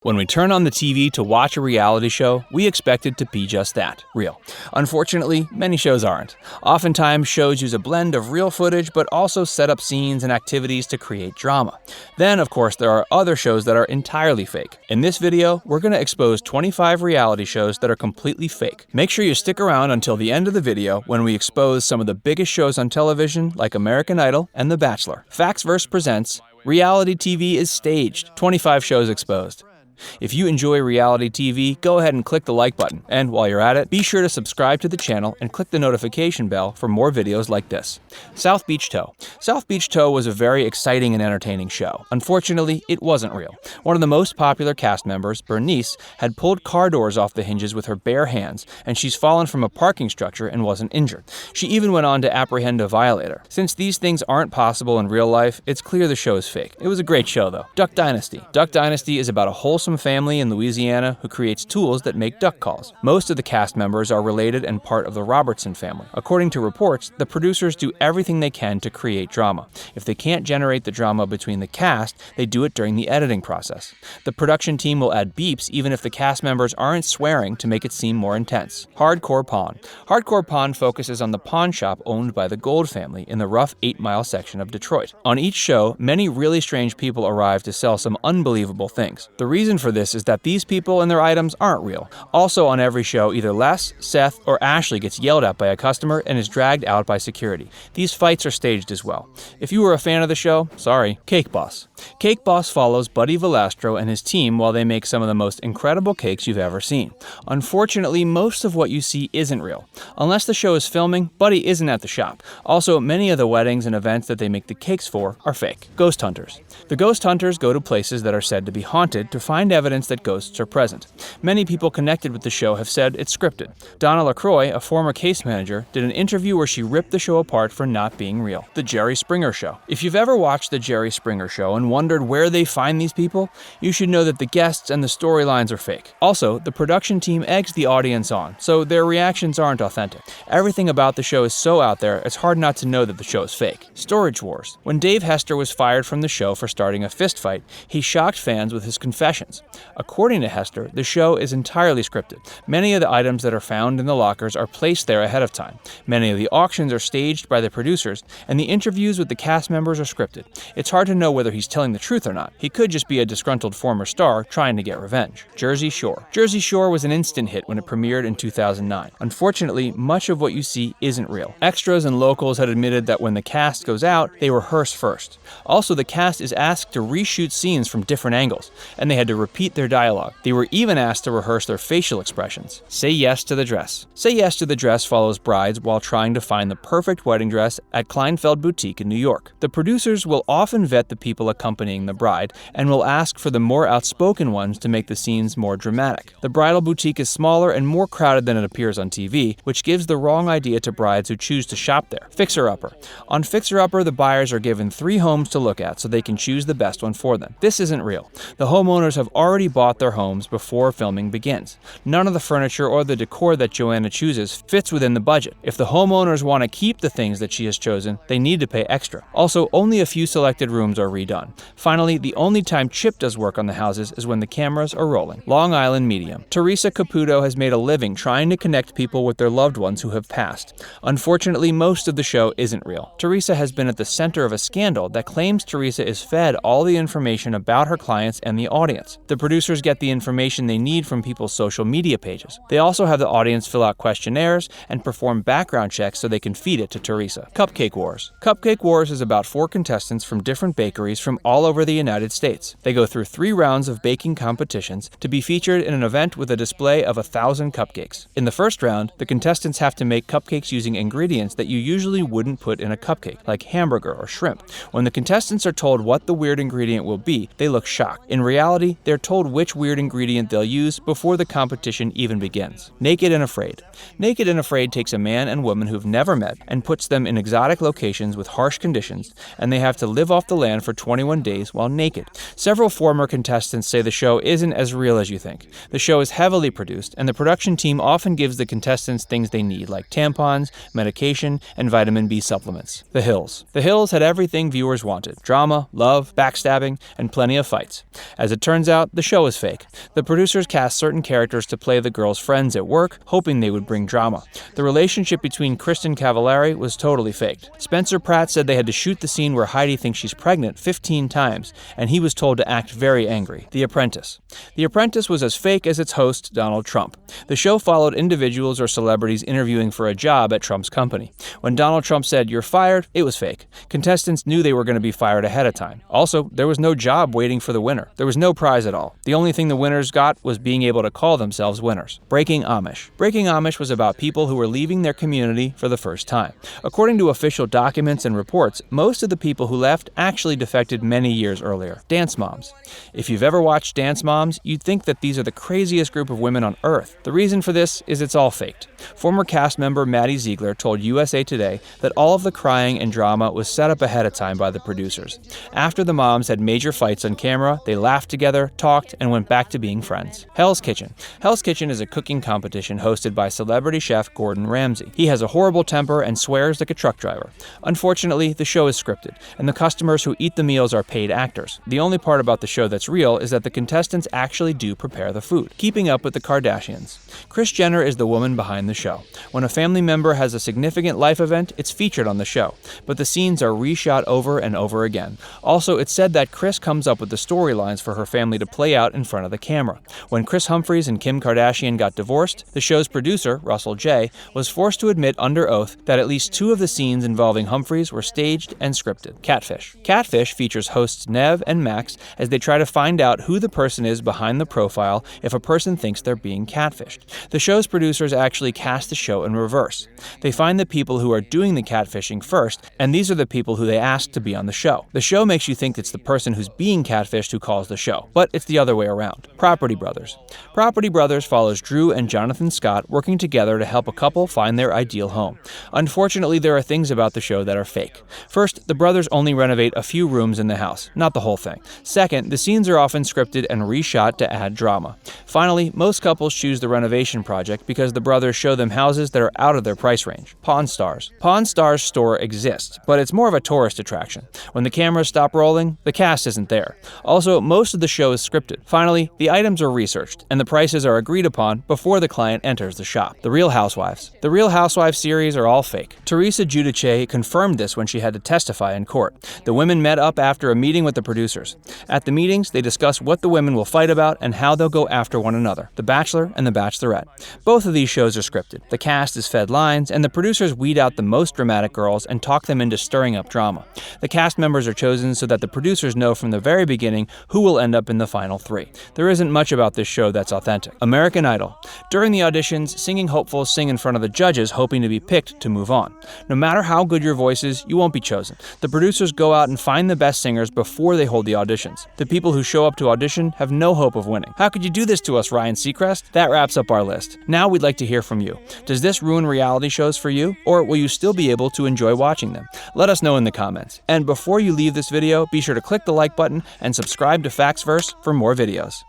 When we turn on the TV to watch a reality show, we expect it to be just that, real. Unfortunately, many shows aren't. Oftentimes, shows use a blend of real footage but also set up scenes and activities to create drama. Then, of course, there are other shows that are entirely fake. In this video, we're going to expose 25 reality shows that are completely fake. Make sure you stick around until the end of the video when we expose some of the biggest shows on television like American Idol and The Bachelor. Factsverse presents Reality TV is Staged, 25 shows exposed. If you enjoy reality TV, go ahead and click the like button. And while you're at it, be sure to subscribe to the channel and click the notification bell for more videos like this. South Beach Tow. South Beach Tow was a very exciting and entertaining show. Unfortunately, it wasn't real. One of the most popular cast members, Bernice, had pulled car doors off the hinges with her bare hands, and she's fallen from a parking structure and wasn't injured. She even went on to apprehend a violator. Since these things aren't possible in real life, it's clear the show is fake. It was a great show, though. Duck Dynasty. Duck Dynasty is about a wholesome family in Louisiana who creates tools that make duck calls. Most of the cast members are related and part of the Robertson family. According to reports, the producers do everything they can to create drama. If they can't generate the drama between the cast, they do it during the editing process. The production team will add beeps even if the cast members aren't swearing to make it seem more intense. Hardcore Pawn. Hardcore Pawn focuses on the pawn shop owned by the Gold family in the rough 8 Mile section of Detroit. On each show, many really strange people arrive to sell some unbelievable things. The reason for this is that these people and their items aren't real. Also on every show, either Les, Seth, or Ashley gets yelled at by a customer and is dragged out by security. These fights are staged as well. If you were a fan of the show, sorry. Cake Boss. Cake Boss follows Buddy Valastro and his team while they make some of the most incredible cakes you've ever seen. Unfortunately, most of what you see isn't real. Unless the show is filming, Buddy isn't at the shop. Also, many of the weddings and events that they make the cakes for are fake. Ghost Hunters. The Ghost Hunters go to places that are said to be haunted to find evidence that ghosts are present. Many people connected with the show have said it's scripted. Donna LaCroix, a former case manager, did an interview where she ripped the show apart for not being real. The Jerry Springer Show. If you've ever watched The Jerry Springer Show and wondered where they find these people, you should know that the guests and the storylines are fake. Also, the production team eggs the audience on, so their reactions aren't authentic. Everything about the show is so out there, it's hard not to know that the show is fake. Storage Wars. When Dave Hester was fired from the show for starting a fist fight, he shocked fans with his confessions. According to Hester, the show is entirely scripted. Many of the items that are found in the lockers are placed there ahead of time. Many of the auctions are staged by the producers, and the interviews with the cast members are scripted. It's hard to know whether he's telling the truth or not. He could just be a disgruntled former star trying to get revenge. Jersey Shore. Jersey Shore was an instant hit when it premiered in 2009. Unfortunately, much of what you see isn't real. Extras and locals had admitted that when the cast goes out, they rehearse first. Also, the cast is asked to reshoot scenes from different angles, and they had to repeat their dialogue. They were even asked to rehearse their facial expressions. Say Yes to the Dress. Say Yes to the Dress follows brides while trying to find the perfect wedding dress at Kleinfeld Boutique in New York. The producers will often vet the people accompanying the bride and will ask for the more outspoken ones to make the scenes more dramatic. The bridal boutique is smaller and more crowded than it appears on TV, which gives the wrong idea to brides who choose to shop there. Fixer Upper. On Fixer Upper, the buyers are given 3 homes to look at so they can choose the best one for them. This isn't real. The homeowners have already bought their homes before filming begins. None of the furniture or the decor that Joanna chooses fits within the budget. If the homeowners want to keep the things that she has chosen, they need to pay extra. Also, only a few selected rooms are redone. Finally, the only time Chip does work on the houses is when the cameras are rolling. Long Island Medium. Teresa Caputo has made a living trying to connect people with their loved ones who have passed. Unfortunately, most of the show isn't real. Teresa has been at the center of a scandal that claims Teresa is fed all the information about her clients and the audience. The producers get the information they need from people's social media pages. They also have the audience fill out questionnaires and perform background checks so they can feed it to Teresa. Cupcake Wars. Cupcake Wars is about 4 contestants from different bakeries from all over the United States. They go through 3 rounds of baking competitions to be featured in an event with a display of 1,000 cupcakes. In the first round, the contestants have to make cupcakes using ingredients that you usually wouldn't put in a cupcake, like hamburger or shrimp. When the contestants are told what the weird ingredient will be, they look shocked. In reality, they're told which weird ingredient they'll use before the competition even begins. Naked and Afraid. Naked and Afraid takes a man and woman who've never met and puts them in exotic locations with harsh conditions, and they have to live off the land for 21 days while naked. Several former contestants say the show isn't as real as you think. The show is heavily produced, and the production team often gives the contestants things they need, like tampons, medication, and vitamin B supplements. The Hills. The Hills had everything viewers wanted: drama, love, backstabbing, and plenty of fights. As it turns out, out, the show is fake. The producers cast certain characters to play the girls' friends at work, hoping they would bring drama. The relationship between Kristen Cavallari was totally faked. Spencer Pratt said they had to shoot the scene where Heidi thinks she's pregnant 15 times, and he was told to act very angry. The Apprentice. The Apprentice was as fake as its host, Donald Trump. The show followed individuals or celebrities interviewing for a job at Trump's company. When Donald Trump said, "You're fired," it was fake. Contestants knew they were going to be fired ahead of time. Also, there was no job waiting for the winner. There was no prize at all. The only thing the winners got was being able to call themselves winners. Breaking Amish. Breaking Amish was about people who were leaving their community for the first time. According to official documents and reports, most of the people who left actually defected many years earlier. Dance Moms. If you've ever watched Dance Moms, you'd think that these are the craziest group of women on earth. The reason for this is it's all faked. Former cast member Maddie Ziegler told USA Today that all of the crying and drama was set up ahead of time by the producers. After the moms had major fights on camera, they laughed together, talked, and went back to being friends. Hell's Kitchen. Hell's Kitchen is a cooking competition hosted by celebrity chef Gordon Ramsay. He has a horrible temper and swears like a truck driver. Unfortunately, the show is scripted, and the customers who eat the meals are paid actors. The only part about the show that's real is that the contestants actually do prepare the food. Keeping Up with the Kardashians. Kris Jenner is the woman behind the show. When a family member has a significant life event, it's featured on the show, but the scenes are reshot over and over again. Also, it's said that Kris comes up with the storylines for her family to play out in front of the camera. When Kris Humphries and Kim Kardashian got divorced, the show's producer, Russell J., was forced to admit under oath that at least 2 of the scenes involving Humphries were staged and scripted. Catfish. Catfish features hosts Nev and Max as they try to find out who the person is behind the profile if a person thinks they're being catfished. The show's producers actually cast the show in reverse. They find the people who are doing the catfishing first, and these are the people who they ask to be on the show. The show makes you think it's the person who's being catfished who calls the show, but it's the other way around. Property Brothers. Property Brothers follows Drew and Jonathan Scott working together to help a couple find their ideal home. Unfortunately, there are things about the show that are fake. First, the brothers only renovate a few rooms in the house, not the whole thing. Second, the scenes are often scripted and reshot to add drama. Finally, most couples choose the renovation project because the brothers show them houses that are out of their price range. Pawn Stars. Pawn Stars store exists, but it's more of a tourist attraction. When the cameras stop rolling, the cast isn't there. Also, most of the show is scripted. Finally, the items are researched, and the prices are agreed upon before the client enters the shop. The Real Housewives. The Real Housewives series are all fake. Teresa Giudice confirmed this when she had to testify in court. The women met up after a meeting with the producers. At the meetings, they discuss what the women will fight about and how they'll go after one another. The Bachelor and The Bachelorette. Both of these shows are scripted. The cast is fed lines, and the producers weed out the most dramatic girls and talk them into stirring up drama. The cast members are chosen so that the producers know from the very beginning who will end up in the final 3. There isn't much about this show that's authentic. American Idol. During the auditions, singing hopefuls sing in front of the judges hoping to be picked to move on. No matter how good your voice is, you won't be chosen. The producers go out and find the best singers before they hold the auditions. The people who show up to audition have no hope of winning. How could you do this to us, Ryan Seacrest? That wraps up our list. Now we'd like to hear from you. Does this ruin reality shows for you, or will you still be able to enjoy watching them? Let us know in the comments. And before you leave this video, be sure to click the like button and subscribe to FactsVerse for more videos.